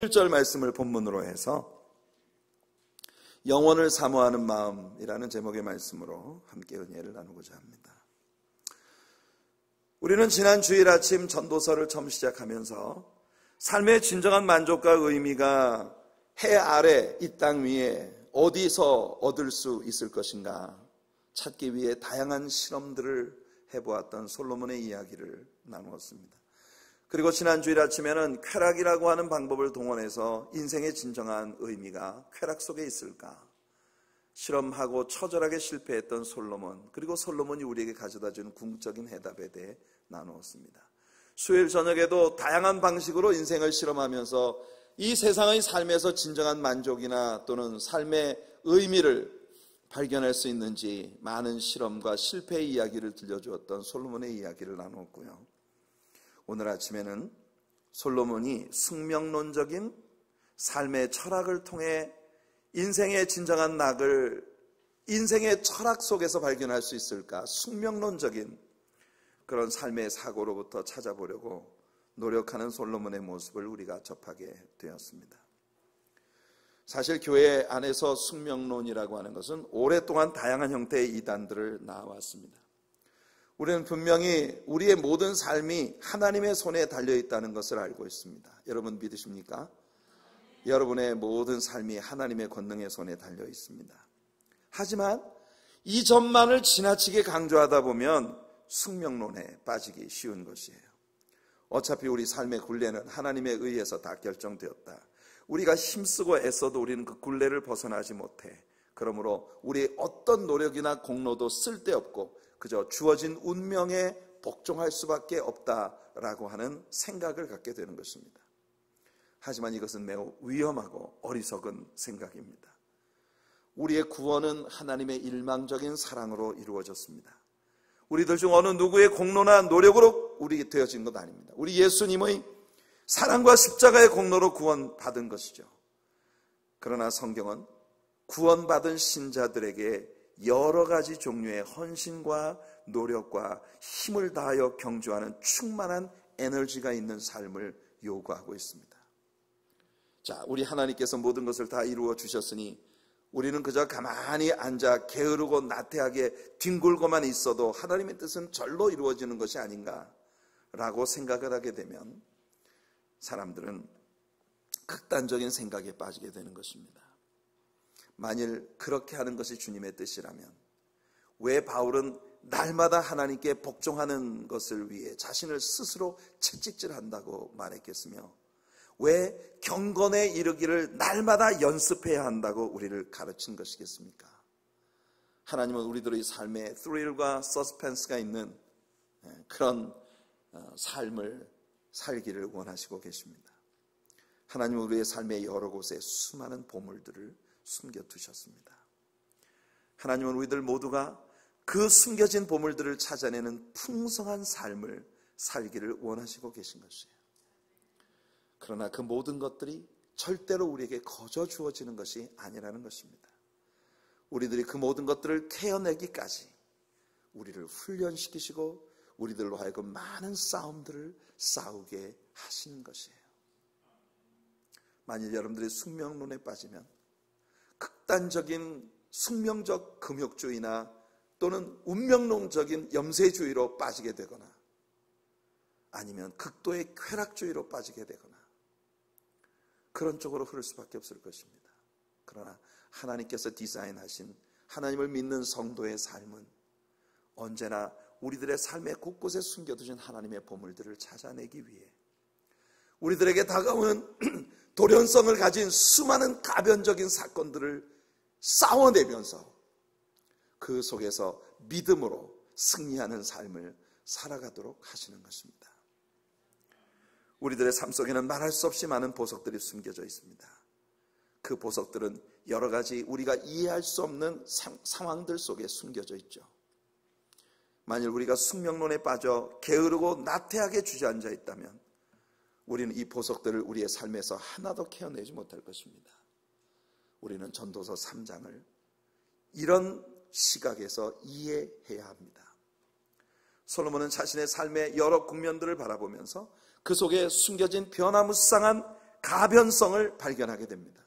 1절 말씀을 본문으로 해서 영원을 사모하는 마음이라는 제목의 말씀으로 함께 은혜를 나누고자 합니다. 우리는 지난 주일 아침 전도서를 처음 시작하면서 삶의 진정한 만족과 의미가 해 아래 이 땅 위에 어디서 얻을 수 있을 것인가 찾기 위해 다양한 실험들을 해보았던 솔로몬의 이야기를 나누었습니다. 그리고 지난 주일 아침에는 쾌락이라고 하는 방법을 동원해서 인생의 진정한 의미가 쾌락 속에 있을까 실험하고 처절하게 실패했던 솔로몬, 그리고 솔로몬이 우리에게 가져다준 궁극적인 해답에 대해 나누었습니다. 수요일 저녁에도 다양한 방식으로 인생을 실험하면서 이 세상의 삶에서 진정한 만족이나 또는 삶의 의미를 발견할 수 있는지 많은 실험과 실패의 이야기를 들려주었던 솔로몬의 이야기를 나누었고요. 오늘 아침에는 솔로몬이 숙명론적인 삶의 철학을 통해 인생의 진정한 낙을 인생의 철학 속에서 발견할 수 있을까, 숙명론적인 그런 삶의 사고로부터 찾아보려고 노력하는 솔로몬의 모습을 우리가 접하게 되었습니다. 사실 교회 안에서 숙명론이라고 하는 것은 오랫동안 다양한 형태의 이단들을 낳아왔습니다. 우리는 분명히 우리의 모든 삶이 하나님의 손에 달려있다는 것을 알고 있습니다. 여러분 믿으십니까? 여러분의 모든 삶이 하나님의 권능의 손에 달려있습니다. 하지만 이 점만을 지나치게 강조하다 보면 숙명론에 빠지기 쉬운 것이에요. 어차피 우리 삶의 굴레는 하나님에 의해서 다 결정되었다. 우리가 힘쓰고 애써도 우리는 그 굴레를 벗어나지 못해. 그러므로 우리의 어떤 노력이나 공로도 쓸데없고 그저 주어진 운명에 복종할 수밖에 없다라고 하는 생각을 갖게 되는 것입니다. 하지만 이것은 매우 위험하고 어리석은 생각입니다. 우리의 구원은 하나님의 일망적인 사랑으로 이루어졌습니다. 우리들 중 어느 누구의 공로나 노력으로 우리 되어진 것 아닙니다. 우리 예수님의 사랑과 십자가의 공로로 구원받은 것이죠. 그러나 성경은 구원받은 신자들에게 여러 가지 종류의 헌신과 노력과 힘을 다하여 경주하는 충만한 에너지가 있는 삶을 요구하고 있습니다. 자, 우리 하나님께서 모든 것을 다 이루어 주셨으니 우리는 그저 가만히 앉아 게으르고 나태하게 뒹굴고만 있어도 하나님의 뜻은 절로 이루어지는 것이 아닌가라고 생각을 하게 되면 사람들은 극단적인 생각에 빠지게 되는 것입니다. 만일 그렇게 하는 것이 주님의 뜻이라면 왜 바울은 날마다 하나님께 복종하는 것을 위해 자신을 스스로 채찍질한다고 말했겠으며 왜 경건에 이르기를 날마다 연습해야 한다고 우리를 가르친 것이겠습니까? 하나님은 우리들의 삶에 스릴과 서스펜스가 있는 그런 삶을 살기를 원하시고 계십니다. 하나님은 우리의 삶의 여러 곳에 수많은 보물들을 숨겨두셨습니다. 하나님은 우리들 모두가 그 숨겨진 보물들을 찾아내는 풍성한 삶을 살기를 원하시고 계신 것이에요. 그러나 그 모든 것들이 절대로 우리에게 거저 주어지는 것이 아니라는 것입니다. 우리들이 그 모든 것들을 캐어내기까지 우리를 훈련시키시고 우리들로 하여금 많은 싸움들을 싸우게 하시는 것이에요. 만일 여러분들이 숙명론에 빠지면 극단적인 숙명적 금욕주의나 또는 운명론적인 염세주의로 빠지게 되거나 아니면 극도의 쾌락주의로 빠지게 되거나 그런 쪽으로 흐를 수밖에 없을 것입니다. 그러나 하나님께서 디자인하신 하나님을 믿는 성도의 삶은 언제나 우리들의 삶의 곳곳에 숨겨두신 하나님의 보물들을 찾아내기 위해 우리들에게 다가오는 돌연성을 가진 수많은 가변적인 사건들을 싸워내면서 그 속에서 믿음으로 승리하는 삶을 살아가도록 하시는 것입니다. 우리들의 삶 속에는 말할 수 없이 많은 보석들이 숨겨져 있습니다. 그 보석들은 여러 가지 우리가 이해할 수 없는 상황들 속에 숨겨져 있죠. 만일 우리가 숙명론에 빠져 게으르고 나태하게 주저앉아 있다면 우리는 이 보석들을 우리의 삶에서 하나도 캐어내지 못할 것입니다. 우리는 전도서 3장을 이런 시각에서 이해해야 합니다. 솔로몬은 자신의 삶의 여러 국면들을 바라보면서 그 속에 숨겨진 변화무쌍한 가변성을 발견하게 됩니다.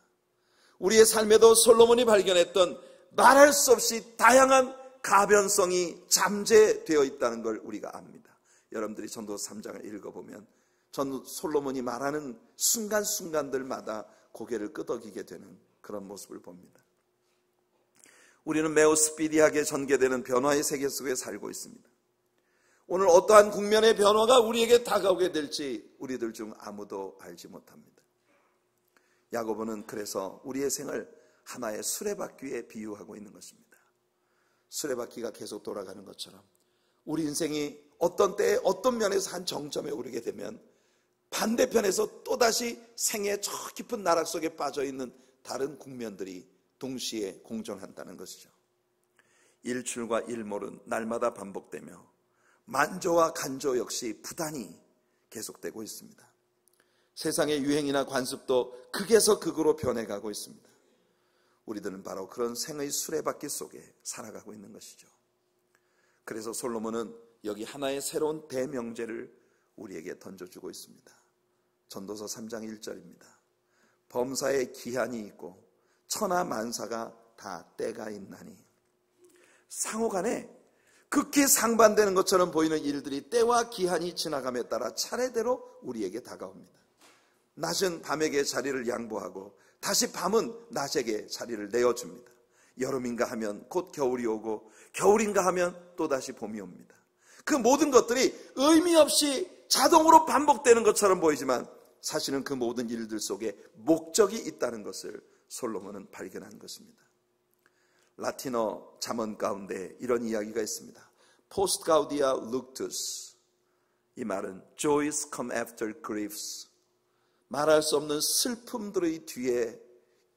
우리의 삶에도 솔로몬이 발견했던 말할 수 없이 다양한 가변성이 잠재되어 있다는 걸 우리가 압니다. 여러분들이 전도서 3장을 읽어보면 솔로몬이 말하는 순간순간들마다 고개를 끄덕이게 되는 그런 모습을 봅니다. 우리는 매우 스피디하게 전개되는 변화의 세계 속에 살고 있습니다. 오늘 어떠한 국면의 변화가 우리에게 다가오게 될지 우리들 중 아무도 알지 못합니다. 야고보는 그래서 우리의 생을 하나의 수레바퀴에 비유하고 있는 것입니다. 수레바퀴가 계속 돌아가는 것처럼 우리 인생이 어떤 때에 어떤 면에서 한 정점에 오르게 되면 반대편에서 또다시 생의 저 깊은 나락 속에 빠져있는 다른 국면들이 동시에 공존한다는 것이죠. 일출과 일몰은 날마다 반복되며 만조와 간조 역시 부단히 계속되고 있습니다. 세상의 유행이나 관습도 극에서 극으로 변해가고 있습니다. 우리들은 바로 그런 생의 수레바퀴 속에 살아가고 있는 것이죠. 그래서 솔로몬은 여기 하나의 새로운 대명제를 우리에게 던져주고 있습니다. 전도서 3장 1절입니다. 범사에 기한이 있고 천하 만사가 다 때가 있나니. 상호간에 극히 상반되는 것처럼 보이는 일들이 때와 기한이 지나감에 따라 차례대로 우리에게 다가옵니다. 낮은 밤에게 자리를 양보하고 다시 밤은 낮에게 자리를 내어줍니다. 여름인가 하면 곧 겨울이 오고 겨울인가 하면 또다시 봄이 옵니다. 그 모든 것들이 의미 없이 자동으로 반복되는 것처럼 보이지만 사실은 그 모든 일들 속에 목적이 있다는 것을 솔로몬은 발견한 것입니다. 라틴어 잠언 가운데 이런 이야기가 있습니다. Post gaudia luctus. 이 말은 Joys come after griefs. 말할 수 없는 슬픔들의 뒤에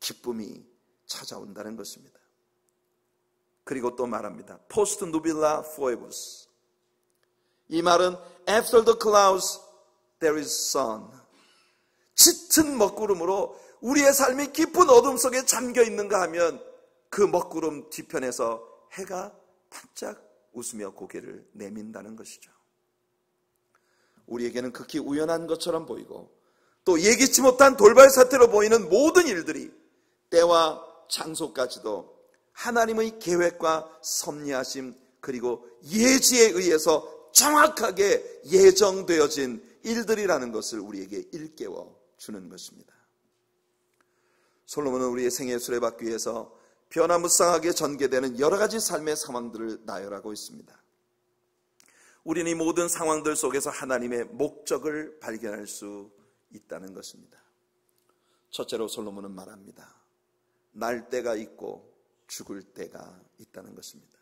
기쁨이 찾아온다는 것입니다. 그리고 또 말합니다. Post nubila foebus. 이 말은 After the clouds there is sun. 짙은 먹구름으로 우리의 삶이 깊은 어둠 속에 잠겨 있는가 하면 그 먹구름 뒤편에서 해가 반짝 웃으며 고개를 내민다는 것이죠. 우리에게는 극히 우연한 것처럼 보이고 또 예기치 못한 돌발 사태로 보이는 모든 일들이 때와 장소까지도 하나님의 계획과 섭리하심 그리고 예지에 의해서 정확하게 예정되어진 일들이라는 것을 우리에게 일깨워 주는 것입니다. 솔로몬은 우리의 생애 수레바퀴에서 변화무쌍하게 전개되는 여러 가지 삶의 상황들을 나열하고 있습니다. 우리는 이 모든 상황들 속에서 하나님의 목적을 발견할 수 있다는 것입니다. 첫째로 솔로몬은 말합니다. 날 때가 있고 죽을 때가 있다는 것입니다.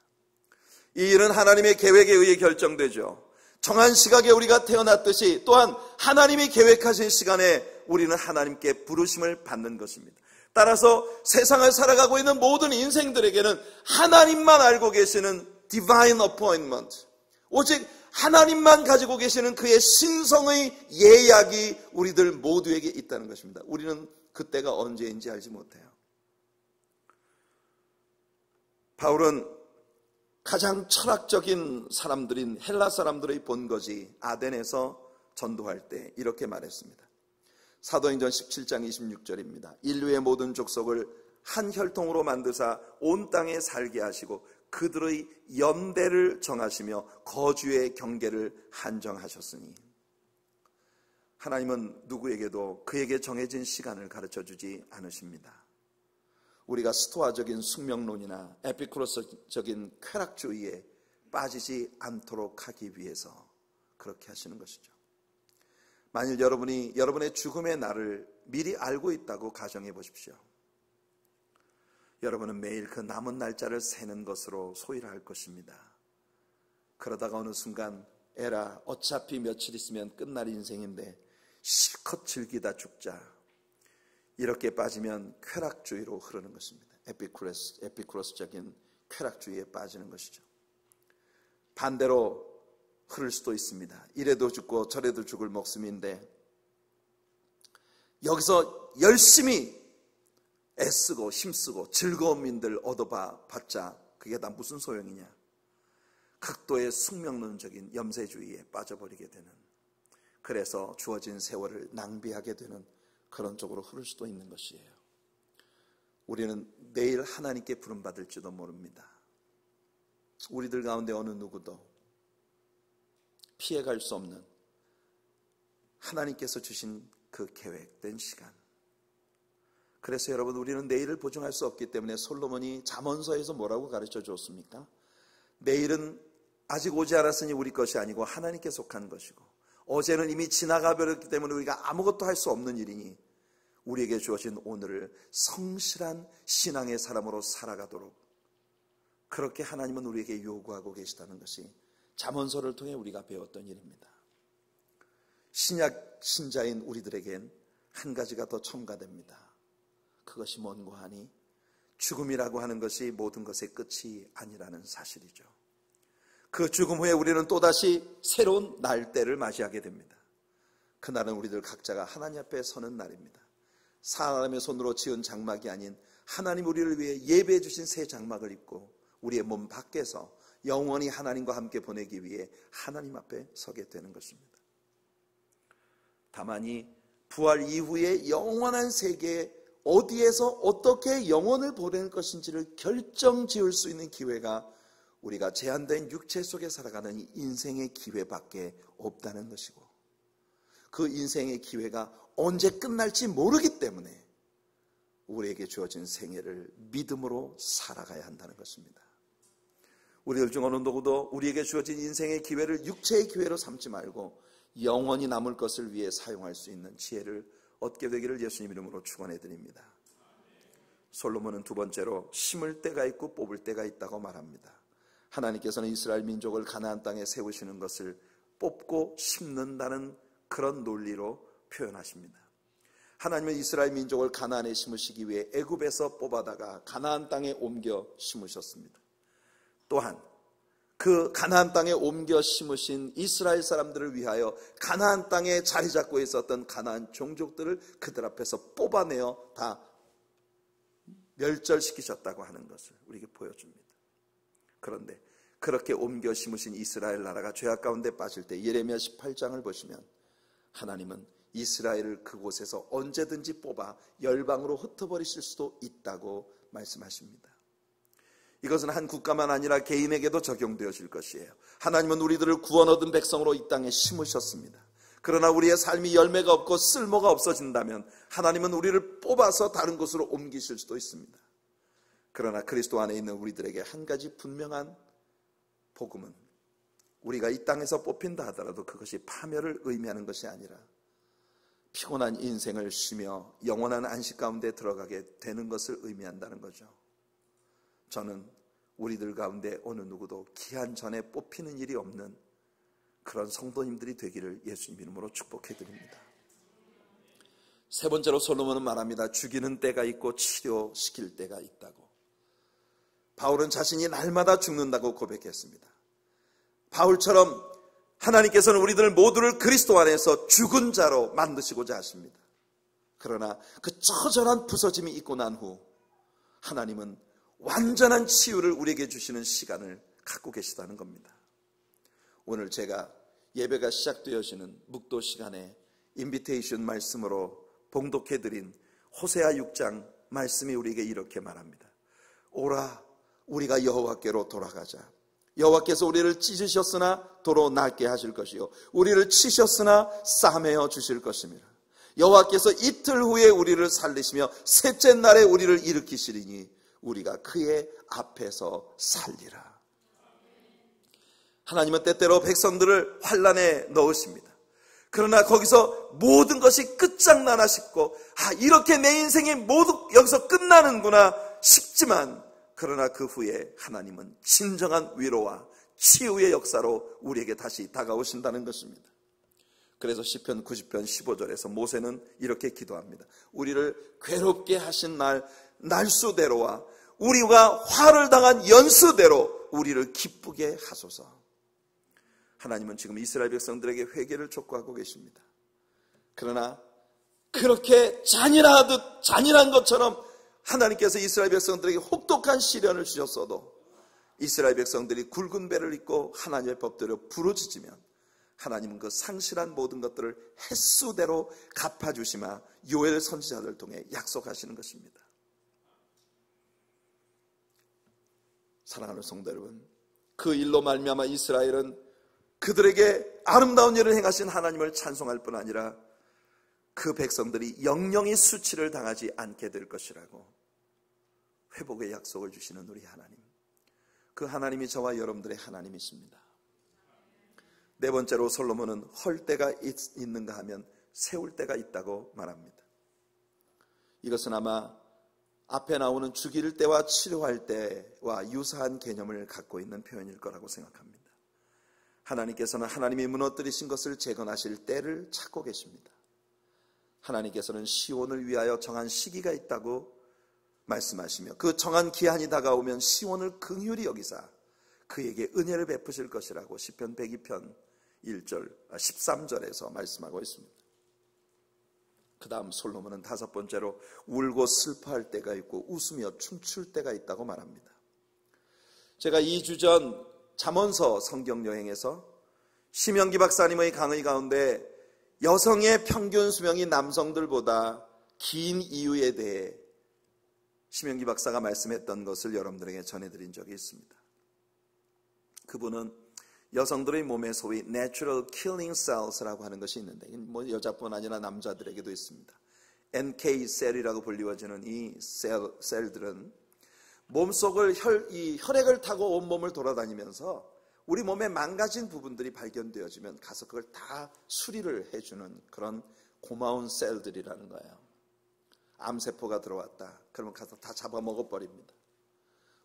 이 일은 하나님의 계획에 의해 결정되죠. 정한 시각에 우리가 태어났듯이 또한 하나님이 계획하신 시간에 우리는 하나님께 부르심을 받는 것입니다. 따라서 세상을 살아가고 있는 모든 인생들에게는 하나님만 알고 계시는 divine appointment, 오직 하나님만 가지고 계시는 그의 신성의 예약이 우리들 모두에게 있다는 것입니다. 우리는 그때가 언제인지 알지 못해요. 바울은 가장 철학적인 사람들인 헬라 사람들의 본거지 아덴에서 전도할 때 이렇게 말했습니다. 사도행전 17장 26절입니다. 인류의 모든 족속을 한 혈통으로 만드사 온 땅에 살게 하시고 그들의 연대를 정하시며 거주의 경계를 한정하셨으니. 하나님은 누구에게도 그에게 정해진 시간을 가르쳐주지 않으십니다. 우리가 스토아적인 숙명론이나 에피쿠로스적인 쾌락주의에 빠지지 않도록 하기 위해서 그렇게 하시는 것이죠. 만일 여러분이 여러분의 죽음의 날을 미리 알고 있다고 가정해 보십시오. 여러분은 매일 그 남은 날짜를 세는 것으로 소일을 할 것입니다. 그러다가 어느 순간 에라 어차피 며칠 있으면 끝날 인생인데 실컷 즐기다 죽자, 이렇게 빠지면 쾌락주의로 흐르는 것입니다. 에피쿠로스적인 쾌락주의에 빠지는 것이죠. 반대로 흐를 수도 있습니다. 이래도 죽고 저래도 죽을 목숨인데 여기서 열심히 애쓰고 힘쓰고 즐거움인들 얻어봤자 그게 다 무슨 소용이냐. 극도의 숙명론적인 염세주의에 빠져버리게 되는, 그래서 주어진 세월을 낭비하게 되는 그런 쪽으로 흐를 수도 있는 것이에요. 우리는 내일 하나님께 부름받을지도 모릅니다. 우리들 가운데 어느 누구도 피해갈 수 없는 하나님께서 주신 그 계획된 시간. 그래서 여러분, 우리는 내일을 보증할 수 없기 때문에 솔로몬이 잠언서에서 뭐라고 가르쳐 줬습니까? 내일은 아직 오지 않았으니 우리 것이 아니고 하나님께 속한 것이고, 어제는 이미 지나가 버렸기 때문에 우리가 아무것도 할 수 없는 일이니 우리에게 주어진 오늘을 성실한 신앙의 사람으로 살아가도록, 그렇게 하나님은 우리에게 요구하고 계시다는 것이 잠언서를 통해 우리가 배웠던 일입니다. 신약 신자인 우리들에겐 한 가지가 더 첨가됩니다. 그것이 뭔고 하니 죽음이라고 하는 것이 모든 것의 끝이 아니라는 사실이죠. 그 죽음 후에 우리는 또다시 새로운 날때를 맞이하게 됩니다. 그날은 우리들 각자가 하나님 앞에 서는 날입니다. 사람의 손으로 지은 장막이 아닌 하나님 우리를 위해 예배해 주신 새 장막을 입고 우리의 몸 밖에서 영원히 하나님과 함께 보내기 위해 하나님 앞에 서게 되는 것입니다. 다만 이 부활 이후의 영원한 세계에 어디에서 어떻게 영혼을 보낼 것인지를 결정지을 수 있는 기회가 우리가 제한된 육체 속에 살아가는 이 인생의 기회밖에 없다는 것이고, 그 인생의 기회가 언제 끝날지 모르기 때문에 우리에게 주어진 생애를 믿음으로 살아가야 한다는 것입니다. 우리들 중 어느 누구도 우리에게 주어진 인생의 기회를 육체의 기회로 삼지 말고 영원히 남을 것을 위해 사용할 수 있는 지혜를 얻게 되기를 예수님 이름으로 축원해 드립니다. 솔로몬은 두 번째로 심을 때가 있고 뽑을 때가 있다고 말합니다. 하나님께서는 이스라엘 민족을 가나안 땅에 세우시는 것을 뽑고 심는다는 그런 논리로 표현하십니다. 하나님은 이스라엘 민족을 가나안에 심으시기 위해 애굽에서 뽑아다가 가나안 땅에 옮겨 심으셨습니다. 또한 그 가나안 땅에 옮겨 심으신 이스라엘 사람들을 위하여 가나안 땅에 자리 잡고 있었던 가나안 종족들을 그들 앞에서 뽑아내어 다 멸절시키셨다고 하는 것을 우리에게 보여줍니다. 그런데 그렇게 옮겨 심으신 이스라엘 나라가 죄악 가운데 빠질 때 예레미야 18장을 보시면 하나님은 이스라엘을 그곳에서 언제든지 뽑아 열방으로 흩어버리실 수도 있다고 말씀하십니다. 이것은 한 국가만 아니라 개인에게도 적용되어질 것이에요. 하나님은 우리들을 구원 얻은 백성으로 이 땅에 심으셨습니다. 그러나 우리의 삶이 열매가 없고 쓸모가 없어진다면 하나님은 우리를 뽑아서 다른 곳으로 옮기실 수도 있습니다. 그러나 그리스도 안에 있는 우리들에게 한 가지 분명한 복음은, 우리가 이 땅에서 뽑힌다 하더라도 그것이 파멸을 의미하는 것이 아니라 피곤한 인생을 쉬며 영원한 안식 가운데 들어가게 되는 것을 의미한다는 거죠. 저는 우리들 가운데 어느 누구도 기한 전에 뽑히는 일이 없는 그런 성도님들이 되기를 예수님 이름으로 축복해 드립니다. 세 번째로 솔로몬은 말합니다. 죽이는 때가 있고 치료시킬 때가 있다고. 바울은 자신이 날마다 죽는다고 고백했습니다. 바울처럼 하나님께서는 우리들 모두를 그리스도 안에서 죽은 자로 만드시고자 하십니다. 그러나 그 처절한 부서짐이 있고 난 후 하나님은 완전한 치유를 우리에게 주시는 시간을 갖고 계시다는 겁니다. 오늘 제가 예배가 시작되어지는 묵도 시간에 인비테이션 말씀으로 봉독해드린 호세아 6장 말씀이 우리에게 이렇게 말합니다. 오라, 우리가 여호와께로 돌아가자. 여호와께서 우리를 찢으셨으나 도로 낫게 하실 것이요 우리를 치셨으나 싸매어 주실 것입니다. 여호와께서 이틀 후에 우리를 살리시며 셋째 날에 우리를 일으키시리니 우리가 그의 앞에서 살리라. 하나님은 때때로 백성들을 환난에 넣으십니다. 그러나 거기서 모든 것이 끝장나나 싶고 이렇게 내 인생이 모두 여기서 끝나는구나 싶지만, 그러나 그 후에 하나님은 진정한 위로와 치유의 역사로 우리에게 다시 다가오신다는 것입니다. 그래서 시편 90편 15절에서 모세는 이렇게 기도합니다. 우리를 괴롭게 하신 날수대로와 우리가 화를 당한 연수대로 우리를 기쁘게 하소서. 하나님은 지금 이스라엘 백성들에게 회개를 촉구하고 계십니다. 그러나 그렇게 잔인한 것처럼 하나님께서 이스라엘 백성들에게 혹독한 시련을 주셨어도 이스라엘 백성들이 굵은 배를 입고 하나님의 법대로 부르짖으면 하나님은 그 상실한 모든 것들을 횟수대로 갚아주시마 요엘 선지자를 통해 약속하시는 것입니다. 사랑하는 성도 여러분, 그 일로 말미암아 이스라엘은 그들에게 아름다운 일을 행하신 하나님을 찬송할 뿐 아니라 그 백성들이 영영이 수치를 당하지 않게 될 것이라고 회복의 약속을 주시는 우리 하나님, 그 하나님이 저와 여러분들의 하나님이십니다. 네 번째로 솔로몬은 헐 때가 있는가 하면 세울 때가 있다고 말합니다. 이것은 아마 앞에 나오는 죽일 때와 치료할 때와 유사한 개념을 갖고 있는 표현일 거라고 생각합니다. 하나님께서는 하나님이 무너뜨리신 것을 재건하실 때를 찾고 계십니다. 하나님께서는 시온을 위하여 정한 시기가 있다고 말씀하시며 그 정한 기한이 다가오면 시온을 긍휼히 여기사 그에게 은혜를 베푸실 것이라고 시편 102편 13절에서 말씀하고 있습니다. 그 다음 솔로몬은 다섯 번째로 울고 슬퍼할 때가 있고 웃으며 춤출 때가 있다고 말합니다. 제가 2주 전 잠언서 성경 여행에서 심영기 박사님의 강의 가운데 여성의 평균 수명이 남성들보다 긴 이유에 대해 심영기 박사가 말씀했던 것을 여러분들에게 전해드린 적이 있습니다. 그분은 여성들의 몸에 소위 Natural Killing Cells라고 하는 것이 있는데 뭐 여자뿐 아니라 남자들에게도 있습니다. NK 셀이라고 불리워지는 이 셀들은 몸속을 혈액을 타고 온몸을 돌아다니면서 우리 몸에 망가진 부분들이 발견되어지면 가서 그걸 다 수리를 해주는 그런 고마운 셀들이라는 거예요. 암세포가 들어왔다. 그러면 가서 다 잡아먹어버립니다.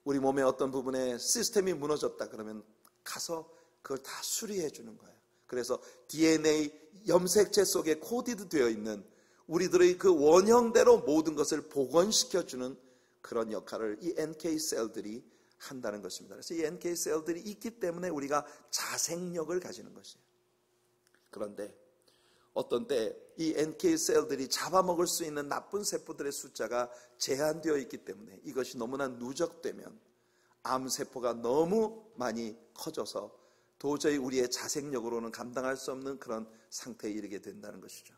우리 몸의 어떤 부분에 시스템이 무너졌다. 그러면 가서 그걸 다 수리해 주는 거예요. 그래서 DNA 염색체 속에 코디드 되어 있는 우리들의 그 원형대로 모든 것을 복원시켜주는 그런 역할을 이 NK셀들이 한다는 것입니다. 그래서 이 NK셀들이 있기 때문에 우리가 자생력을 가지는 것이에요. 그런데 어떤 때 이 NK셀들이 잡아먹을 수 있는 나쁜 세포들의 숫자가 제한되어 있기 때문에 이것이 너무나 누적되면 암세포가 너무 많이 커져서 도저히 우리의 자생력으로는 감당할 수 없는 그런 상태에 이르게 된다는 것이죠.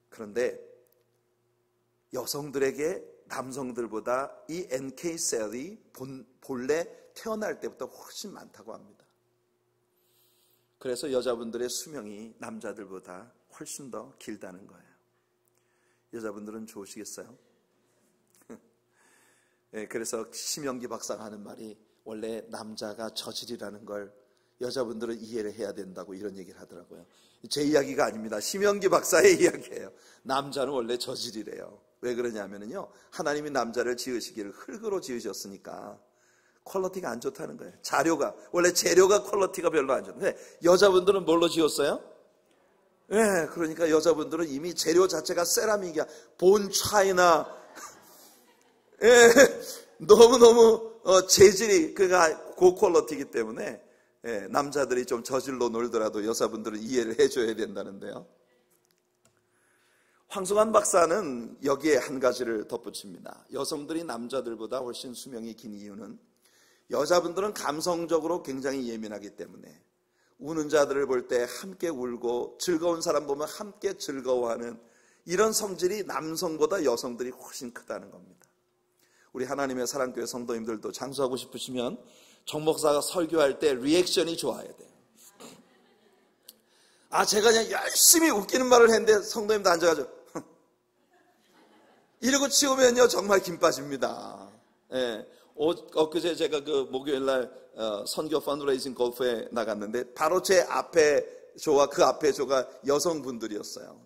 그런데 여성들에게 남성들보다 이 NK셀이 본래 태어날 때부터 훨씬 많다고 합니다. 그래서 여자분들의 수명이 남자들보다 훨씬 더 길다는 거예요. 여자분들은 좋으시겠어요? 네, 그래서 심영기 박사가 하는 말이 원래 남자가 저질이라는 걸 여자분들은 이해를 해야 된다고 이런 얘기를 하더라고요. 제 이야기가 아닙니다. 심영기 박사의 이야기예요. 남자는 원래 저질이래요. 왜 그러냐면요, 하나님이 남자를 지으시기를 흙으로 지으셨으니까 퀄리티가 안 좋다는 거예요. 원래 재료가 퀄리티가 별로 안 좋은데 여자분들은 뭘로 지었어요? 네, 그러니까 여자분들은 이미 재료 자체가 세라믹이야. 본 차이나 너무너무 재질이 그가 고퀄리티이기 때문에 남자들이 좀 저질로 놀더라도 여자분들은 이해를 해줘야 된다는데요. 황승환 박사는 여기에 한 가지를 덧붙입니다. 여성들이 남자들보다 훨씬 수명이 긴 이유는 여자분들은 감성적으로 굉장히 예민하기 때문에 우는 자들을 볼 때 함께 울고 즐거운 사람 보면 함께 즐거워하는 이런 성질이 남성보다 여성들이 훨씬 크다는 겁니다. 우리 하나님의 사랑교회 성도님들도 장수하고 싶으시면 정 목사가 설교할 때 리액션이 좋아야 돼요. 제가 그냥 열심히 웃기는 말을 했는데 성도님도 앉아가지고 이러고 치우면요 정말 김 빠집니다. 예. 엊그제 제가 그 목요일날 선교 펀드레이징 골프에 나갔는데 바로 제 앞에 조와 그 앞에 조가 여성분들이었어요.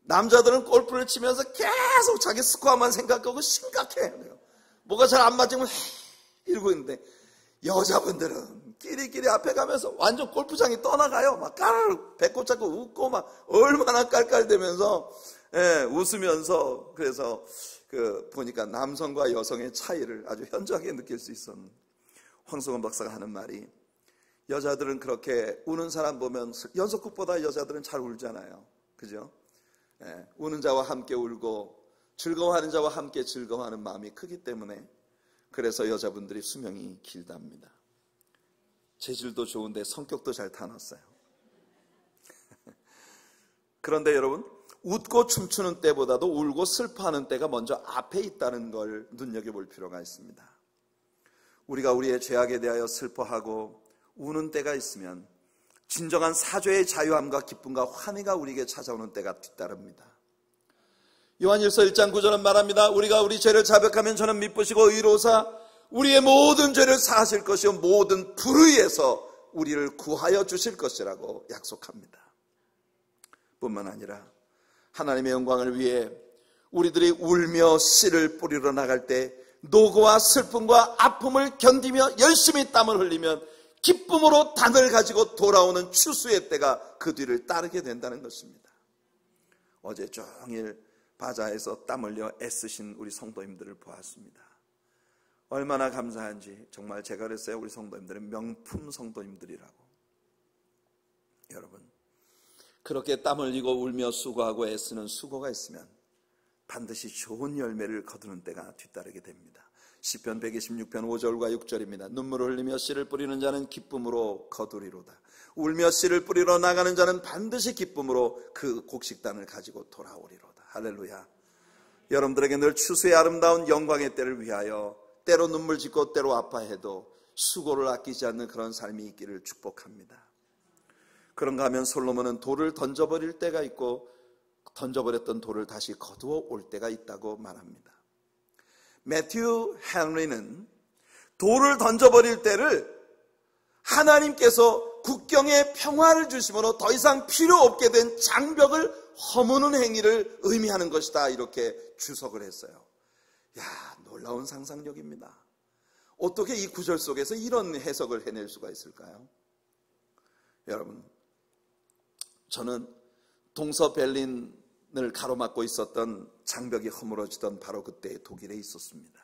남자들은 골프를 치면서 계속 자기 스코어만 생각하고 심각해. 뭐가 잘 안 맞으면 이러고 있는데 여자분들은 끼리끼리 앞에 가면서 완전 골프장이 떠나가요. 막 까르르 배꼽 잡고 웃고 막 얼마나 깔깔대면서 웃으면서 그래서 보니까 남성과 여성의 차이를 아주 현저하게 느낄 수 있었는 황승원 박사가 하는 말이 여자들은 그렇게 우는 사람 보면 연속극보다 여자들은 잘 울잖아요. 그죠? 우는 자와 함께 울고 즐거워하는 자와 함께 즐거워하는 마음이 크기 때문에 그래서 여자분들이 수명이 길답니다. 재질도 좋은데 성격도 잘 타놨어요. 그런데 여러분, 웃고 춤추는 때보다도 울고 슬퍼하는 때가 먼저 앞에 있다는 걸 눈여겨볼 필요가 있습니다. 우리가 우리의 죄악에 대하여 슬퍼하고 우는 때가 있으면 진정한 사죄의 자유함과 기쁨과 환희가 우리에게 찾아오는 때가 뒤따릅니다. 요한일서 1장 9절은 말합니다. 우리가 우리 죄를 자백하면 저는 미쁘시고 의로사 우리의 모든 죄를 사하실 것이요 모든 불의에서 우리를 구하여 주실 것이라고 약속합니다. 뿐만 아니라 하나님의 영광을 위해 우리들이 울며 씨를 뿌리러 나갈 때 노고와 슬픔과 아픔을 견디며 열심히 땀을 흘리면 기쁨으로 단을 가지고 돌아오는 추수의 때가 그 뒤를 따르게 된다는 것입니다. 어제 종일 바자에서 땀 흘려 애쓰신 우리 성도님들을 보았습니다. 얼마나 감사한지. 정말 제가 그랬어요. 우리 성도님들은 명품 성도님들이라고. 여러분, 그렇게 땀 흘리고 울며 수고하고 애쓰는 수고가 있으면 반드시 좋은 열매를 거두는 때가 뒤따르게 됩니다. 시편 126편 5절과 6절입니다. 눈물을 흘리며 씨를 뿌리는 자는 기쁨으로 거두리로다. 울며 씨를 뿌리러 나가는 자는 반드시 기쁨으로 그 곡식단을 가지고 돌아오리로다. 할렐루야. 여러분들에게 늘 추수의 아름다운 영광의 때를 위하여 때로 눈물 짓고 때로 아파해도 수고를 아끼지 않는 그런 삶이 있기를 축복합니다. 그런가 하면 솔로몬은 돌을 던져버릴 때가 있고 던져버렸던 돌을 다시 거두어 올 때가 있다고 말합니다. 매튜 헨리는 돌을 던져버릴 때를 하나님께서 국경에 평화를 주심으로 더 이상 필요 없게 된 장벽을 허무는 행위를 의미하는 것이다, 이렇게 주석을 했어요. 야, 놀라운 상상력입니다. 어떻게 이 구절 속에서 이런 해석을 해낼 수가 있을까요? 여러분, 저는 동서 베를린을 가로막고 있었던 장벽이 허물어지던 바로 그때 독일에 있었습니다.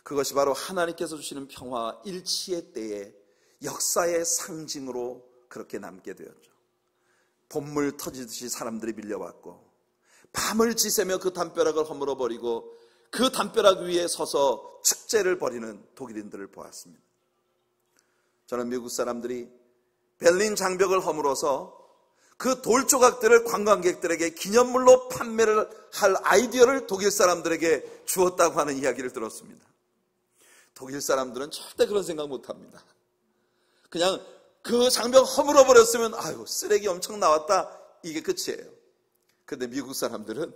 그것이 바로 하나님께서 주시는 평화와 일치의 때에 역사의 상징으로 그렇게 남게 되었죠. 봇물 터지듯이 사람들이 밀려왔고 밤을 지새며 그 담벼락을 허물어버리고 그 담벼락 위에 서서 축제를 벌이는 독일인들을 보았습니다. 저는 미국 사람들이 베를린 장벽을 허물어서 그 돌조각들을 관광객들에게 기념물로 판매를 할 아이디어를 독일 사람들에게 주었다고 하는 이야기를 들었습니다. 독일 사람들은 절대 그런 생각 못합니다. 그냥 그 장벽 허물어버렸으면 아유, 쓰레기 엄청 나왔다, 이게 끝이에요. 그런데 미국 사람들은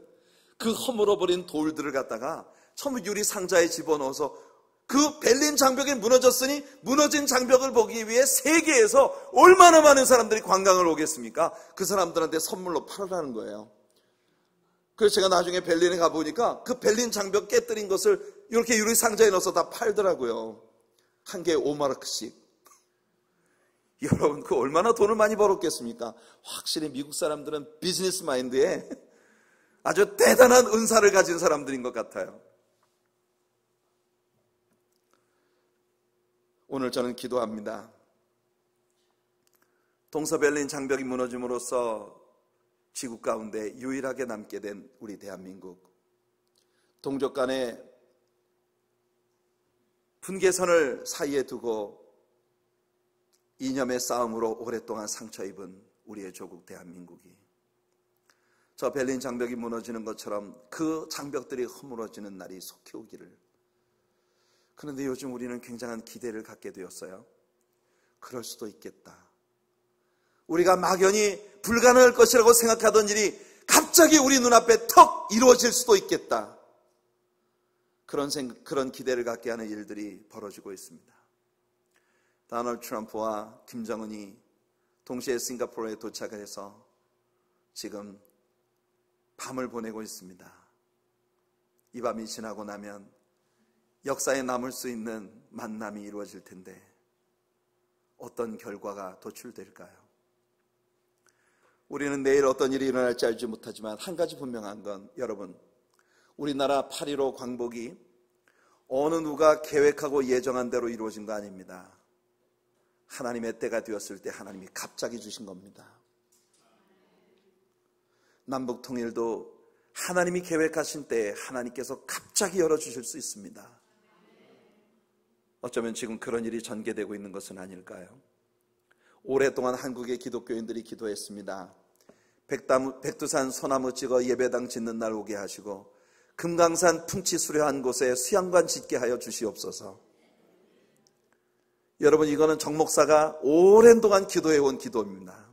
그 허물어버린 돌들을 갖다가 전부 유리 상자에 집어넣어서 그 베를린 장벽이 무너졌으니 무너진 장벽을 보기 위해 세계에서 얼마나 많은 사람들이 관광을 오겠습니까? 그 사람들한테 선물로 팔으라는 거예요. 그래서 제가 나중에 베를린에 가보니까 그 베를린 장벽 깨뜨린 것을 이렇게 유리 상자에 넣어서 다 팔더라고요. 한 개에 5마르크씩. 여러분, 그 얼마나 돈을 많이 벌었겠습니까? 확실히 미국 사람들은 비즈니스 마인드에 아주 대단한 은사를 가진 사람들인 것 같아요. 오늘 저는 기도합니다. 동서베를린 장벽이 무너짐으로써 지구 가운데 유일하게 남게 된 우리 대한민국, 동족 간의 분계선을 사이에 두고 이념의 싸움으로 오랫동안 상처 입은 우리의 조국 대한민국이 저 베를린 장벽이 무너지는 것처럼 그 장벽들이 허물어지는 날이 속히 오기를. 그런데 요즘 우리는 굉장한 기대를 갖게 되었어요. 그럴 수도 있겠다. 우리가 막연히 불가능할 것이라고 생각하던 일이 갑자기 우리 눈앞에 턱 이루어질 수도 있겠다. 그런 기대를 갖게 하는 일들이 벌어지고 있습니다. 도널드 트럼프와 김정은이 동시에 싱가포르에 도착을 해서 지금 밤을 보내고 있습니다. 이 밤이 지나고 나면 역사에 남을 수 있는 만남이 이루어질 텐데 어떤 결과가 도출될까요? 우리는 내일 어떤 일이 일어날지 알지 못하지만 한 가지 분명한 건, 여러분, 우리나라 8.15 광복이 어느 누가 계획하고 예정한 대로 이루어진 거 아닙니다. 하나님의 때가 되었을 때 하나님이 갑자기 주신 겁니다. 남북 통일도 하나님이 계획하신 때에 하나님께서 갑자기 열어주실 수 있습니다. 어쩌면 지금 그런 일이 전개되고 있는 것은 아닐까요? 오랫동안 한국의 기독교인들이 기도했습니다. 백두산 소나무 찍어 예배당 짓는 날 오게 하시고 금강산 풍치 수려한 곳에 수양관 짓게 하여 주시옵소서. 여러분, 이거는 정 목사가 오랜 동안 기도해온 기도입니다.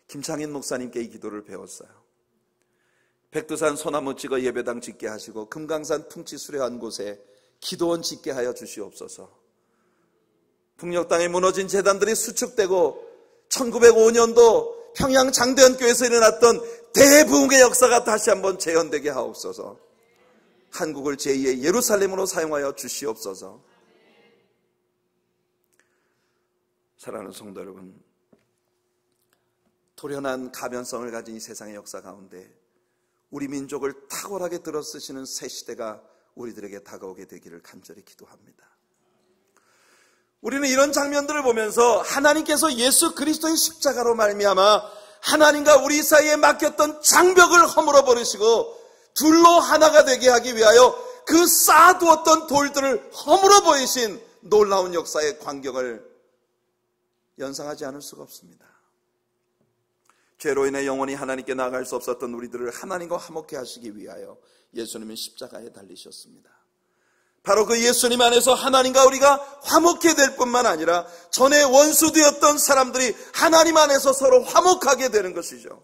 김창인 목사님께 이 기도를 배웠어요. 백두산 소나무 찍어 예배당 짓게 하시고 금강산 풍치 수려한 곳에 기도원 짓게 하여 주시옵소서. 북녘 땅에 무너진 제단들이 수축되고 1905년도 평양 장대현교회에서 일어났던 대부흥의 역사가 다시 한번 재현되게 하옵소서. 한국을 제2의 예루살렘으로 사용하여 주시옵소서. 사랑하는 성도 여러분, 돌연한 가변성을 가진 이 세상의 역사 가운데 우리 민족을 탁월하게 들어쓰시는 새 시대가 우리들에게 다가오게 되기를 간절히 기도합니다. 우리는 이런 장면들을 보면서 하나님께서 예수 그리스도의 십자가로 말미암아 하나님과 우리 사이에 막혔던 장벽을 허물어 버리시고 둘로 하나가 되게 하기 위하여 그 쌓아두었던 돌들을 허물어 버리신 놀라운 역사의 광경을 연상하지 않을 수가 없습니다. 죄로 인해 영원히 하나님께 나아갈 수 없었던 우리들을 하나님과 화목케 하시기 위하여 예수님은 십자가에 달리셨습니다. 바로 그 예수님 안에서 하나님과 우리가 화목해 될 뿐만 아니라 전에 원수되었던 사람들이 하나님 안에서 서로 화목하게 되는 것이죠.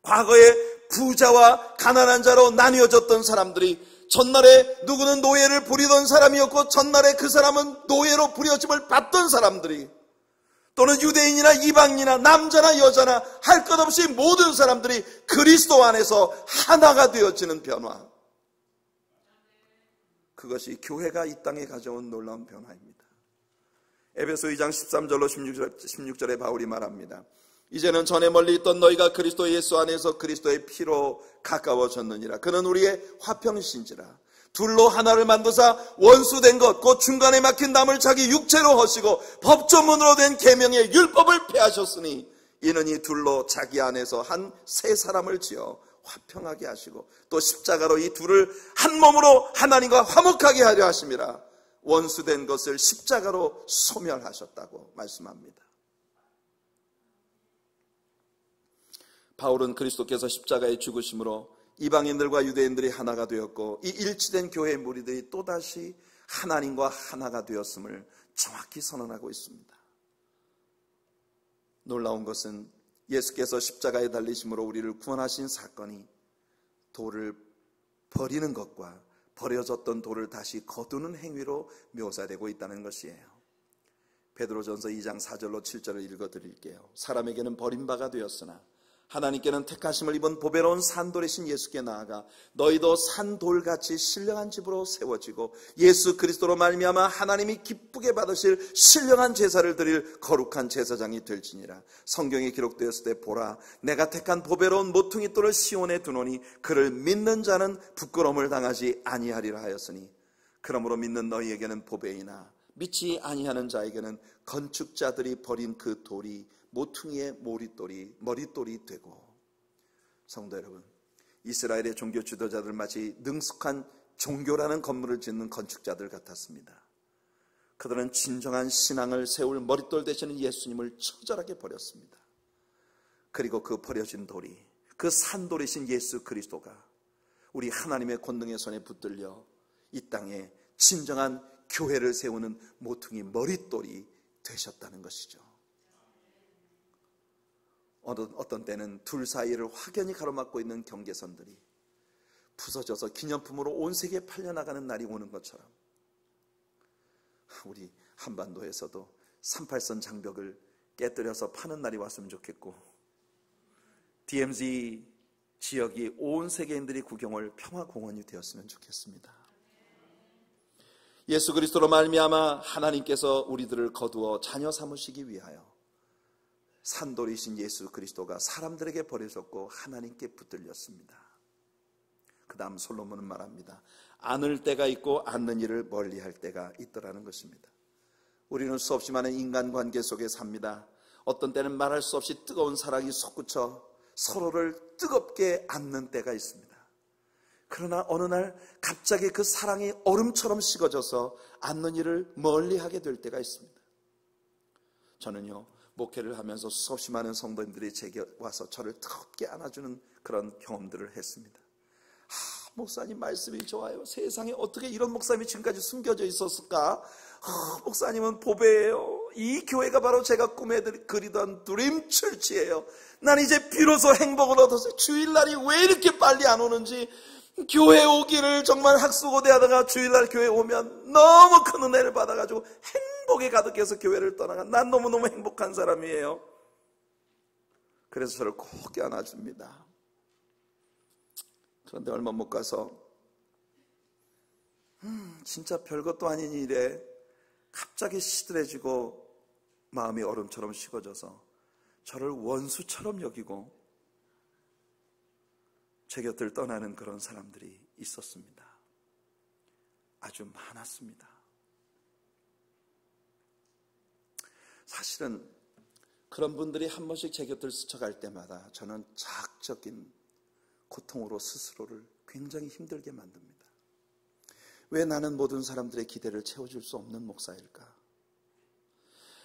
과거에 부자와 가난한 자로 나뉘어졌던 사람들이 전날에 누구는 노예를 부리던 사람이었고 전날에 그 사람은 노예로 부려짐을 받던 사람들이, 또는 유대인이나 이방인이나 남자나 여자나 할 것 없이 모든 사람들이 그리스도 안에서 하나가 되어지는 변화, 그것이 교회가 이 땅에 가져온 놀라운 변화입니다. 에베소 2장 13절로 16절에 바울이 말합니다. 이제는 전에 멀리 있던 너희가 그리스도 예수 안에서 그리스도의 피로 가까워졌느니라. 그는 우리의 화평이신지라. 둘로 하나를 만드사 원수된 것 곧 중간에 막힌 담을 자기 육체로 허시고 법조문으로 된 계명의 율법을 폐하셨으니 이는 이 둘로 자기 안에서 한 새 사람을 지어 화평하게 하시고 또 십자가로 이 둘을 한 몸으로 하나님과 화목하게 하려 하심이라. 원수된 것을 십자가로 소멸하셨다고 말씀합니다. 바울은 그리스도께서 십자가의 죽으심으로 이방인들과 유대인들이 하나가 되었고 이 일치된 교회의 무리들이 또다시 하나님과 하나가 되었음을 정확히 선언하고 있습니다. 놀라운 것은 예수께서 십자가에 달리심으로 우리를 구원하신 사건이 돌을 버리는 것과 버려졌던 돌을 다시 거두는 행위로 묘사되고 있다는 것이에요. 베드로전서 2장 4절로 7절을 읽어드릴게요. 사람에게는 버림바가 되었으나 하나님께는 택하심을 입은 보배로운 산돌이신 예수께 나아가 너희도 산돌같이 신령한 집으로 세워지고 예수 그리스도로 말미암아 하나님이 기쁘게 받으실 신령한 제사를 드릴 거룩한 제사장이 될지니라. 성경에 기록되었을 때 보라, 내가 택한 보배로운 모퉁이 돌을 시온에 두노니 그를 믿는 자는 부끄러움을 당하지 아니하리라 하였으니 그러므로 믿는 너희에게는 보배이나 믿지 아니하는 자에게는 건축자들이 버린 그 돌이 모퉁이의 머릿돌이 되고. 성도 여러분, 이스라엘의 종교 지도자들 마치 능숙한 종교라는 건물을 짓는 건축자들 같았습니다. 그들은 진정한 신앙을 세울 머릿돌 되시는 예수님을 처절하게 버렸습니다. 그리고 그 버려진 돌이, 그 산돌이신 예수 그리스도가 우리 하나님의 권능의 손에 붙들려 이 땅에 진정한 교회를 세우는 모퉁이 머릿돌이 되셨다는 것이죠. 어떤 때는 둘 사이를 확연히 가로막고 있는 경계선들이 부서져서 기념품으로 온 세계에 팔려나가는 날이 오는 것처럼 우리 한반도에서도 38선 장벽을 깨뜨려서 파는 날이 왔으면 좋겠고, DMZ 지역이 온 세계인들이 구경할 평화공원이 되었으면 좋겠습니다. 예수 그리스도로 말미암아 하나님께서 우리들을 거두어 자녀 삼으시기 위하여 산돌이신 예수 그리스도가 사람들에게 버려졌고 하나님께 붙들렸습니다. 그 다음 솔로몬은 말합니다. 안을 때가 있고 않는 일을 멀리할 때가 있더라는 것입니다. 우리는 수없이 많은 인간관계 속에 삽니다. 어떤 때는 말할 수 없이 뜨거운 사랑이 솟구쳐 서로를 뜨겁게 안는 때가 있습니다. 그러나 어느 날 갑자기 그 사랑이 얼음처럼 식어져서 안는 일을 멀리하게 될 때가 있습니다. 저는요, 목회를 하면서 수없이 많은 성도님들이 제게 와서 저를 뜨겁게 안아주는 그런 경험들을 했습니다. 목사님 말씀이 좋아요. 세상에 어떻게 이런 목사님이 지금까지 숨겨져 있었을까? 목사님은 보배예요. 이 교회가 바로 제가 꿈에 그리던 드림 철치예요. 난 이제 비로소 행복을 얻었어요. 주일날이 왜 이렇게 빨리 안 오는지, 교회 오기를 정말 학수고대하다가 주일날 교회 오면 너무 큰 은혜를 받아가지고 행복에 가득해서 교회를 떠나간, 난 너무너무 행복한 사람이에요. 그래서 저를 꼭 안아줍니다. 그런데 얼마 못 가서 진짜 별것도 아닌 일에 갑자기 시들해지고 마음이 얼음처럼 식어져서 저를 원수처럼 여기고 제 곁을 떠나는 그런 사람들이 있었습니다. 아주 많았습니다. 사실은 그런 분들이 한 번씩 제 곁을 스쳐갈 때마다 저는 자학적인 고통으로 스스로를 굉장히 힘들게 만듭니다. 왜 나는 모든 사람들의 기대를 채워줄 수 없는 목사일까?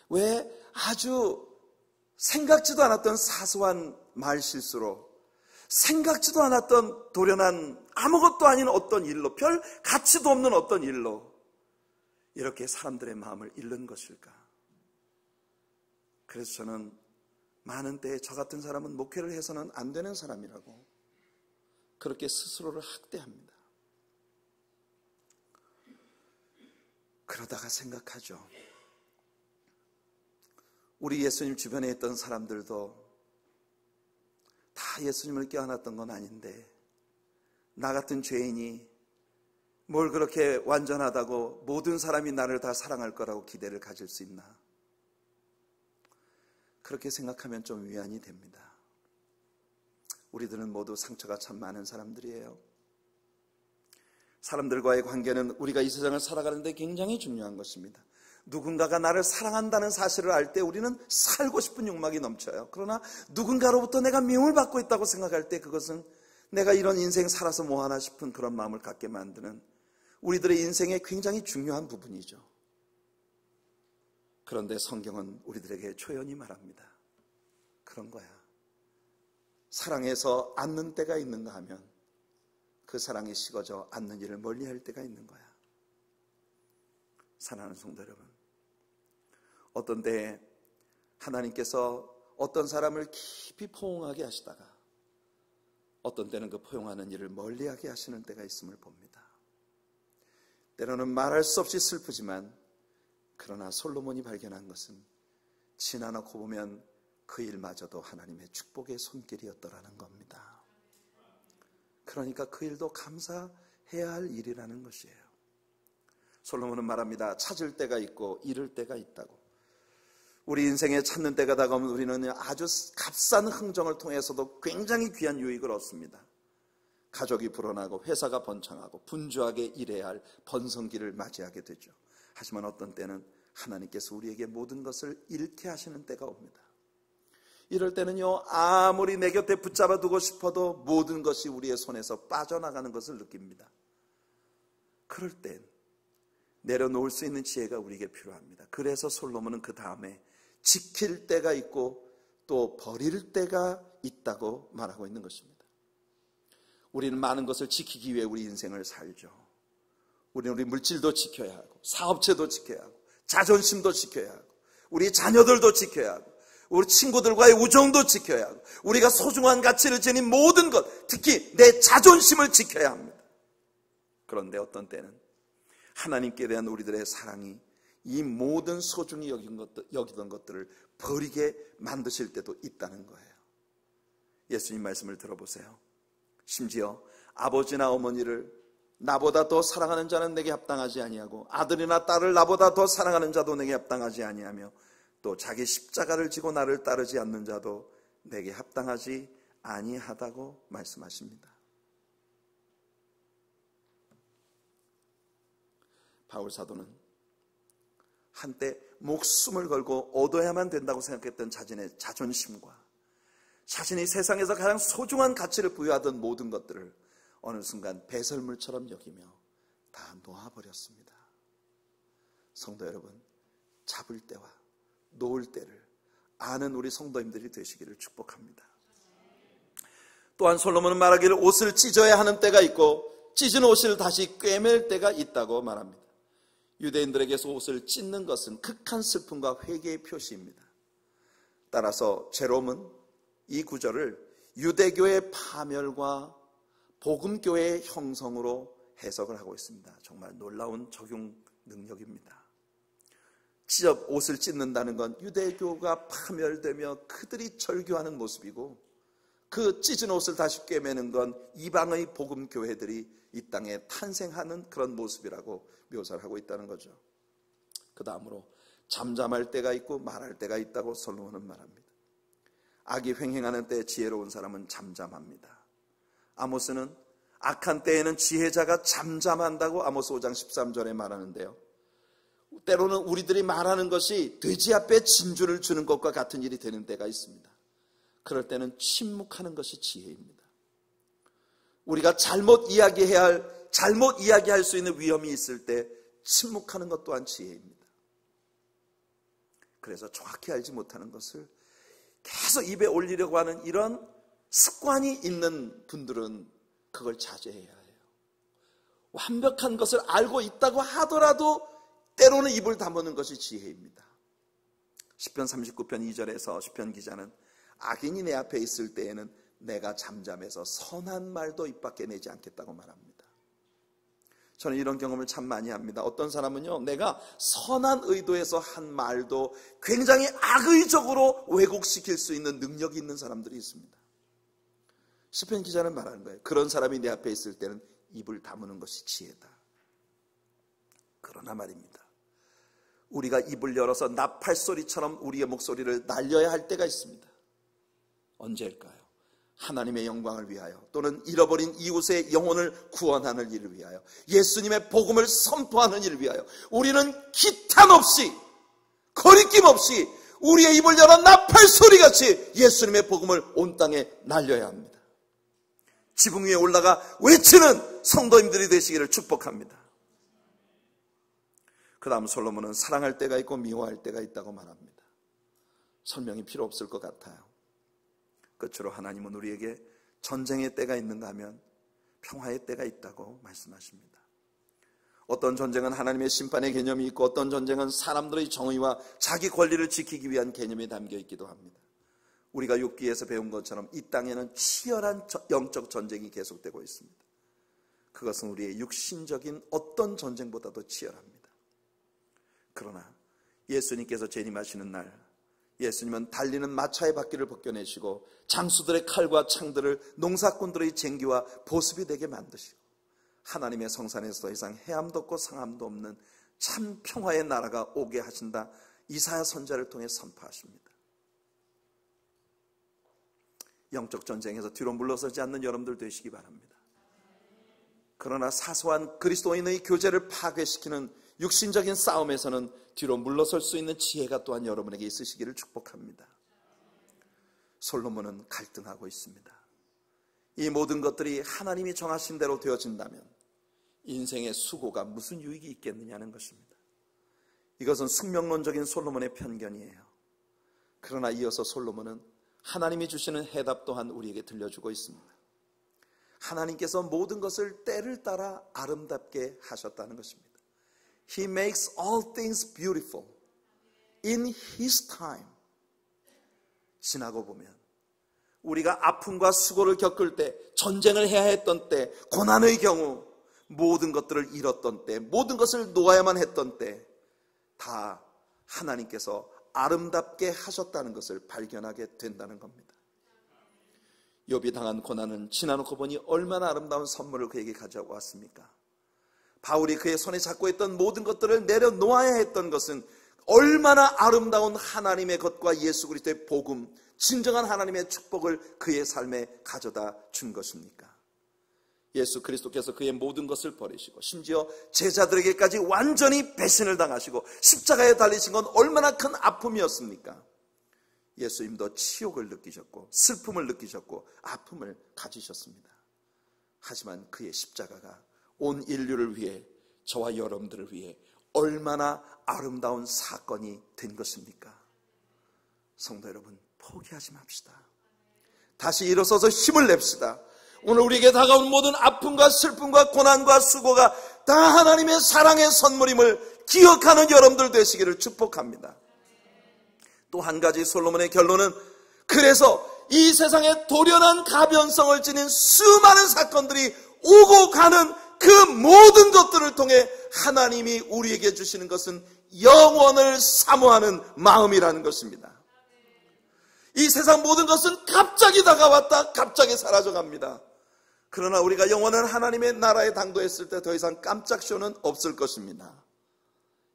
왜 아주 생각지도 않았던 사소한 말실수로, 생각지도 않았던 도련한 아무것도 아닌 어떤 일로, 별 가치도 없는 어떤 일로 이렇게 사람들의 마음을 잃는 것일까? 그래서 저는 많은 때에 저 같은 사람은 목회를 해서는 안 되는 사람이라고 그렇게 스스로를 학대합니다. 그러다가 생각하죠. 우리 예수님 주변에 있던 사람들도 다 예수님을 껴안았던 건 아닌데, 나 같은 죄인이 뭘 그렇게 완전하다고 모든 사람이 나를 다 사랑할 거라고 기대를 가질 수 있나? 그렇게 생각하면 좀 위안이 됩니다. 우리들은 모두 상처가 참 많은 사람들이에요. 사람들과의 관계는 우리가 이 세상을 살아가는데 굉장히 중요한 것입니다. 누군가가 나를 사랑한다는 사실을 알 때 우리는 살고 싶은 욕망이 넘쳐요. 그러나 누군가로부터 내가 미움을 받고 있다고 생각할 때 그것은 내가 이런 인생 살아서 뭐하나 싶은 그런 마음을 갖게 만드는 우리들의 인생의 굉장히 중요한 부분이죠. 그런데 성경은 우리들에게 초연히 말합니다. 그런 거야. 사랑해서 않는 때가 있는가 하면 그 사랑이 식어져 않는 일을 멀리할 때가 있는 거야. 사랑하는 성도 여러분, 어떤 때에 하나님께서 어떤 사람을 깊이 포용하게 하시다가 어떤 때는 그 포용하는 일을 멀리하게 하시는 때가 있음을 봅니다. 때로는 말할 수 없이 슬프지만, 그러나 솔로몬이 발견한 것은 지나놓고 보면 그 일마저도 하나님의 축복의 손길이었더라는 겁니다. 그러니까 그 일도 감사해야 할 일이라는 것이에요. 솔로몬은 말합니다. 찾을 때가 있고 잃을 때가 있다고. 우리 인생에 찾는 때가 다가오면 우리는 아주 값싼 흥정을 통해서도 굉장히 귀한 유익을 얻습니다. 가족이 불어나고 회사가 번창하고 분주하게 일해야 할 번성기를 맞이하게 되죠. 하지만 어떤 때는 하나님께서 우리에게 모든 것을 잃게 하시는 때가 옵니다. 이럴 때는요, 아무리 내 곁에 붙잡아 두고 싶어도 모든 것이 우리의 손에서 빠져나가는 것을 느낍니다. 그럴 땐 내려놓을 수 있는 지혜가 우리에게 필요합니다. 그래서 솔로몬은 그 다음에 지킬 때가 있고 또 버릴 때가 있다고 말하고 있는 것입니다. 우리는 많은 것을 지키기 위해 우리 인생을 살죠. 우리는 우리 물질도 지켜야 하고, 사업체도 지켜야 하고, 자존심도 지켜야 하고, 우리 자녀들도 지켜야 하고, 우리 친구들과의 우정도 지켜야 하고, 우리가 소중한 가치를 지닌 모든 것, 특히 내 자존심을 지켜야 합니다. 그런데 어떤 때는 하나님께 대한 우리들의 사랑이 이 모든 소중히 여기던 것들을 버리게 만드실 때도 있다는 거예요. 예수님 말씀을 들어보세요. 심지어 아버지나 어머니를 나보다 더 사랑하는 자는 내게 합당하지 아니하고, 아들이나 딸을 나보다 더 사랑하는 자도 내게 합당하지 아니하며, 또 자기 십자가를 지고 나를 따르지 않는 자도 내게 합당하지 아니하다고 말씀하십니다. 바울 사도는 한때 목숨을 걸고 얻어야만 된다고 생각했던 자신의 자존심과 자신이 세상에서 가장 소중한 가치를 부여하던 모든 것들을 어느 순간 배설물처럼 여기며 다 놓아버렸습니다. 성도 여러분, 잡을 때와 놓을 때를 아는 우리 성도님들이 되시기를 축복합니다. 또한 솔로몬은 말하기를 옷을 찢어야 하는 때가 있고 찢은 옷을 다시 꿰맬 때가 있다고 말합니다. 유대인들에게서 옷을 찢는 것은 극한 슬픔과 회개의 표시입니다. 따라서 제롬은 이 구절을 유대교의 파멸과 복음교회의 형성으로 해석을 하고 있습니다. 정말 놀라운 적용 능력입니다. 옷을 찢는다는 건 유대교가 파멸되며 그들이 절교하는 모습이고, 그 찢은 옷을 다시 꿰매는 건 이방의 복음교회들이 이 땅에 탄생하는 그런 모습이라고 묘사를 하고 있다는 거죠. 그 다음으로 잠잠할 때가 있고 말할 때가 있다고 솔로몬은 말합니다. 악이 횡행하는 때에 지혜로운 사람은 잠잠합니다. 아모스는 악한 때에는 지혜자가 잠잠한다고 아모스 5장 13절에 말하는데요, 때로는 우리들이 말하는 것이 돼지 앞에 진주를 주는 것과 같은 일이 되는 때가 있습니다. 그럴 때는 침묵하는 것이 지혜입니다. 우리가 잘못 이야기할 수 있는 위험이 있을 때 침묵하는 것 또한 지혜입니다. 그래서 정확히 알지 못하는 것을 계속 입에 올리려고 하는 이런 습관이 있는 분들은 그걸 자제해야 해요. 완벽한 것을 알고 있다고 하더라도 때로는 입을 다무는 것이 지혜입니다. 시편 39편 2절에서 시편 기자는 악인이 내 앞에 있을 때에는 내가 잠잠해서 선한 말도 입 밖에 내지 않겠다고 말합니다. 저는 이런 경험을 참 많이 합니다. 어떤 사람은요, 내가 선한 의도에서 한 말도 굉장히 악의적으로 왜곡시킬 수 있는 능력이 있는 사람들이 있습니다. 시편 기자는 말하는 거예요. 그런 사람이 내 앞에 있을 때는 입을 다무는 것이 지혜다. 그러나 말입니다, 우리가 입을 열어서 나팔소리처럼 우리의 목소리를 날려야 할 때가 있습니다. 언제일까요? 하나님의 영광을 위하여, 또는 잃어버린 이웃의 영혼을 구원하는 일을 위하여, 예수님의 복음을 선포하는 일을 위하여 우리는 기탄 없이, 거리낌 없이 우리의 입을 열어 나팔소리같이 예수님의 복음을 온 땅에 날려야 합니다. 지붕 위에 올라가 외치는 성도님들이 되시기를 축복합니다. 그 다음 솔로몬은 사랑할 때가 있고 미워할 때가 있다고 말합니다. 설명이 필요 없을 것 같아요. 끝으로 하나님은 우리에게 전쟁의 때가 있는가 하면 평화의 때가 있다고 말씀하십니다. 어떤 전쟁은 하나님의 심판의 개념이 있고, 어떤 전쟁은 사람들의 정의와 자기 권리를 지키기 위한 개념이 담겨 있기도 합니다. 우리가 욥기에서 배운 것처럼 이 땅에는 치열한 영적 전쟁이 계속되고 있습니다. 그것은 우리의 육신적인 어떤 전쟁보다도 치열합니다. 그러나 예수님께서 재림하시는 날, 예수님은 달리는 마차의 바퀴를 벗겨내시고 장수들의 칼과 창들을 농사꾼들의 쟁기와 보습이 되게 만드시고, 하나님의 성산에서 더 이상 해함도 없고 상함도 없는 참 평화의 나라가 오게 하신다, 이사야 선지자를 통해 선포하십니다. 영적 전쟁에서 뒤로 물러서지 않는 여러분들 되시기 바랍니다. 그러나 사소한 그리스도인의 교제를 파괴시키는 육신적인 싸움에서는 뒤로 물러설 수 있는 지혜가 또한 여러분에게 있으시기를 축복합니다. 솔로몬은 갈등하고 있습니다. 이 모든 것들이 하나님이 정하신 대로 되어진다면 인생의 수고가 무슨 유익이 있겠느냐는 것입니다. 이것은 숙명론적인 솔로몬의 편견이에요. 그러나 이어서 솔로몬은 하나님이 주시는 해답 또한 우리에게 들려주고 있습니다. 하나님께서 모든 것을 때를 따라 아름답게 하셨다는 것입니다. He makes all things beautiful in His time. 지나고 보면 우리가 아픔과 수고를 겪을 때, 전쟁을 해야 했던 때, 고난의 경우, 모든 것들을 잃었던 때, 모든 것을 놓아야만 했던 때, 다 하나님께서 아름답게 하셨다는 것을 발견하게 된다는 겁니다. 욥이 당한 고난은 지나놓고 보니 얼마나 아름다운 선물을 그에게 가져왔습니까? 바울이 그의 손에 잡고 있던 모든 것들을 내려놓아야 했던 것은 얼마나 아름다운 하나님의 것과 예수 그리스도의 복음, 진정한 하나님의 축복을 그의 삶에 가져다 준 것입니까? 예수 그리스도께서 그의 모든 것을 버리시고 심지어 제자들에게까지 완전히 배신을 당하시고 십자가에 달리신 건 얼마나 큰 아픔이었습니까? 예수님도 치욕을 느끼셨고 슬픔을 느끼셨고 아픔을 가지셨습니다. 하지만 그의 십자가가 온 인류를 위해, 저와 여러분들을 위해 얼마나 아름다운 사건이 된 것입니까? 성도 여러분, 포기하지 맙시다. 다시 일어서서 힘을 냅시다. 오늘 우리에게 다가온 모든 아픔과 슬픔과 고난과 수고가 다 하나님의 사랑의 선물임을 기억하는 여러분들 되시기를 축복합니다. 또 한 가지 솔로몬의 결론은, 그래서 이 세상에 돌연한 가변성을 지닌 수많은 사건들이 오고 가는 그 모든 것들을 통해 하나님이 우리에게 주시는 것은 영원을 사모하는 마음이라는 것입니다. 이 세상 모든 것은 갑자기 다가왔다 갑자기 사라져갑니다. 그러나 우리가 영원한 하나님의 나라에 당도했을 때 더 이상 깜짝쇼는 없을 것입니다.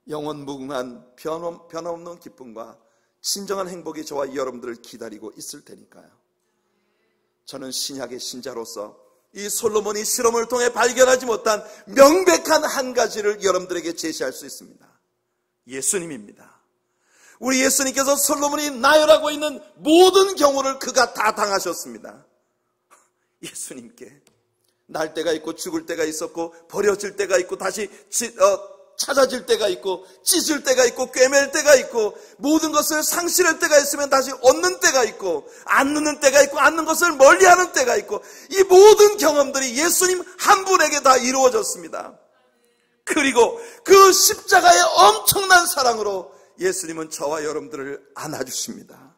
영원 무궁한 변함없는 기쁨과 진정한 행복이 저와 여러분들을 기다리고 있을 테니까요. 저는 신약의 신자로서 이 솔로몬이 실험을 통해 발견하지 못한 명백한 한 가지를 여러분들에게 제시할 수 있습니다. 예수님입니다. 우리 예수님께서 솔로몬이 나열하고 있는 모든 경우를 그가 다 당하셨습니다. 예수님께 날 때가 있고 죽을 때가 있었고, 버려질 때가 있고, 다시 찾아질 때가 있고, 찢을 때가 있고, 꿰맬 때가 있고, 모든 것을 상실할 때가 있으면 다시 얻는 때가 있고, 안 얻는 때가 있고, 얻는 것을 멀리하는 때가 있고, 이 모든 경험들이 예수님 한 분에게 다 이루어졌습니다. 그리고 그 십자가의 엄청난 사랑으로 예수님은 저와 여러분들을 안아주십니다.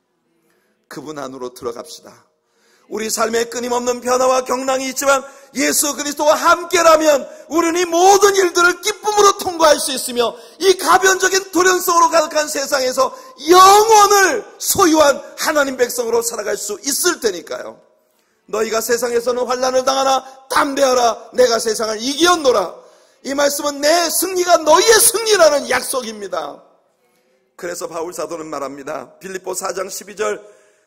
그분 안으로 들어갑시다. 우리 삶에 끊임없는 변화와 경랑이 있지만 예수 그리스도와 함께라면 우리는 이 모든 일들을 기쁨으로 통과할 수 있으며, 이 가변적인 돌연성으로 가득한 세상에서 영원을 소유한 하나님 백성으로 살아갈 수 있을 테니까요. 너희가 세상에서는 환난을 당하나 담대하라, 내가 세상을 이기었노라. 이 말씀은 내 승리가 너희의 승리라는 약속입니다. 그래서 바울 사도는 말합니다. 빌립보 4장 12절,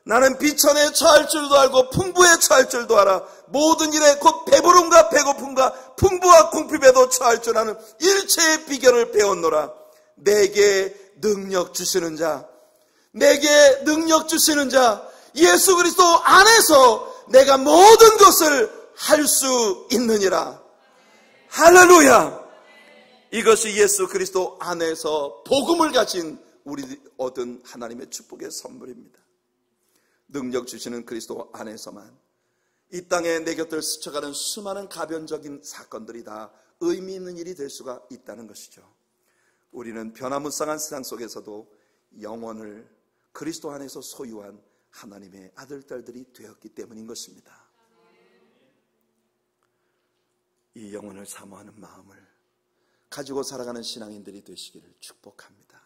나는 비천에 처할 줄도 알고 풍부에 처할 줄도 알아. 모든 일에 곧 배부름과 배고픔과 풍부와 궁핍에도 처할 줄 아는 일체의 비결을 배웠노라. 내게 능력 주시는 자, 내게 능력 주시는 자, 예수 그리스도 안에서 내가 모든 것을 할 수 있느니라. 할렐루야. 이것이 예수 그리스도 안에서 복음을 가진 우리 얻은 하나님의 축복의 선물입니다. 능력 주시는 그리스도 안에서만 이 땅에 내 곁을 스쳐가는 수많은 가변적인 사건들이 다 의미 있는 일이 될 수가 있다는 것이죠. 우리는 변화무쌍한 세상 속에서도 영원을 그리스도 안에서 소유한 하나님의 아들, 딸들이 되었기 때문인 것입니다. 이 영원을 사모하는 마음을 가지고 살아가는 신앙인들이 되시기를 축복합니다.